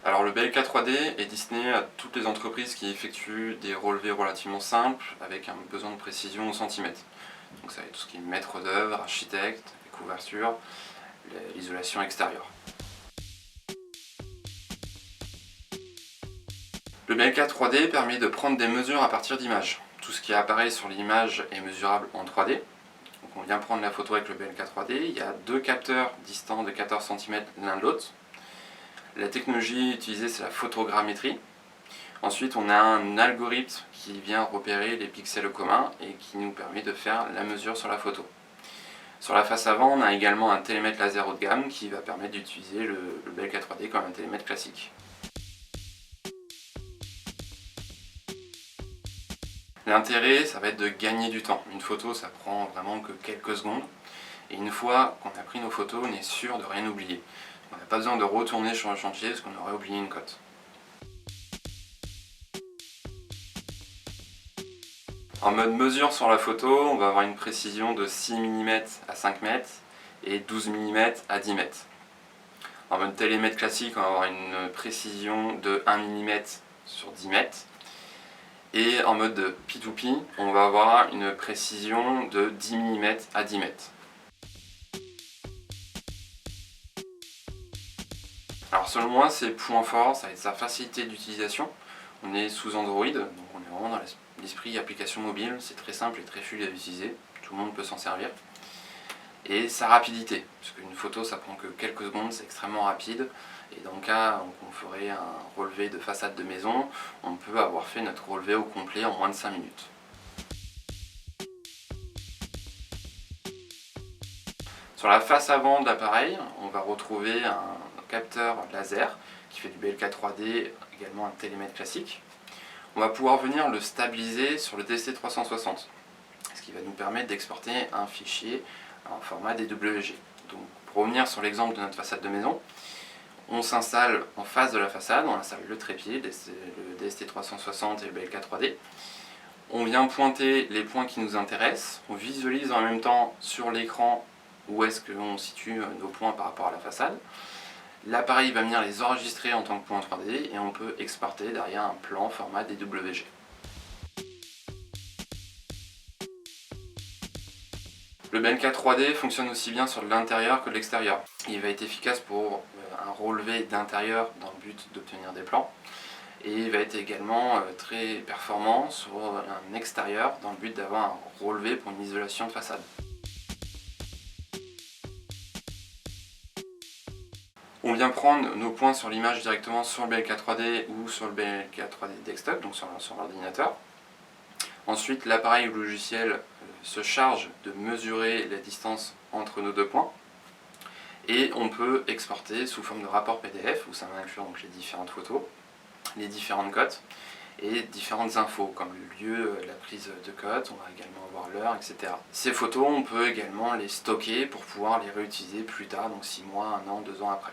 Alors le BLK 3D est destiné à toutes les entreprises qui effectuent des relevés relativement simples avec un besoin de précision au centimètre. Donc ça va être tout ce qui est maître d'œuvre, architecte, les couvertures, l'isolation extérieure. Le BLK 3D permet de prendre des mesures à partir d'images. Tout ce qui apparaît sur l'image est mesurable en 3D. Donc on vient prendre la photo avec le BLK 3D, il y a deux capteurs distants de 14 cm l'un de l'autre. La technologie utilisée, c'est la photogrammétrie. Ensuite, on a un algorithme qui vient repérer les pixels communs et qui nous permet de faire la mesure sur la photo. Sur la face avant, on a également un télémètre laser haut de gamme qui va permettre d'utiliser le BLK 3D comme un télémètre classique. L'intérêt, ça va être de gagner du temps. Une photo, ça prend vraiment que quelques secondes. Et une fois qu'on a pris nos photos, on est sûr de rien oublier. On n'a pas besoin de retourner sur le chantier parce qu'on aurait oublié une cote. En mode mesure sur la photo, on va avoir une précision de 6 mm à 5 mètres et 12 mm à 10 mètres. En mode télémètre classique, on va avoir une précision de 1 mm sur 10 mètres. Et en mode P2P, on va avoir une précision de 10 mm à 10 mètres. Alors selon moi, ses points forts, ça va être sa facilité d'utilisation. On est sous Android, donc on est vraiment dans l'esprit application mobile, c'est très simple et très fluide à utiliser, tout le monde peut s'en servir. Et sa rapidité, parce qu'une photo ça prend que quelques secondes, c'est extrêmement rapide. Et dans le cas où on ferait un relevé de façade de maison, on peut avoir fait notre relevé au complet en moins de 5 minutes. Sur la face avant de l'appareil, on va retrouver un capteur laser qui fait du BLK 3D, également un télémètre classique. On va pouvoir venir le stabiliser sur le DST360, ce qui va nous permettre d'exporter un fichier en format DWG. Donc, pour revenir sur l'exemple de notre façade de maison, on s'installe en face de la façade, on installe le trépied, le DST360 et le BLK 3D. On vient pointer les points qui nous intéressent, on visualise en même temps sur l'écran où est-ce qu'on situe nos points par rapport à la façade. L'appareil va venir les enregistrer en tant que point 3D et on peut exporter derrière un plan format DWG. Le BLK 3D fonctionne aussi bien sur l'intérieur que l'extérieur. Il va être efficace pour un relevé d'intérieur dans le but d'obtenir des plans. Et il va être également très performant sur un extérieur dans le but d'avoir un relevé pour une isolation de façade. On vient prendre nos points sur l'image directement sur le BLK 3D ou sur le BLK 3D desktop, donc sur l'ordinateur. Ensuite, l'appareil ou le logiciel se charge de mesurer la distance entre nos deux points. Et on peut exporter sous forme de rapport PDF, où ça va inclure donc les différentes photos, les différentes cotes et différentes infos, comme le lieu, la prise de cote, on va également avoir l'heure, etc. Ces photos, on peut également les stocker pour pouvoir les réutiliser plus tard, donc 6 mois, 1 an, 2 ans après.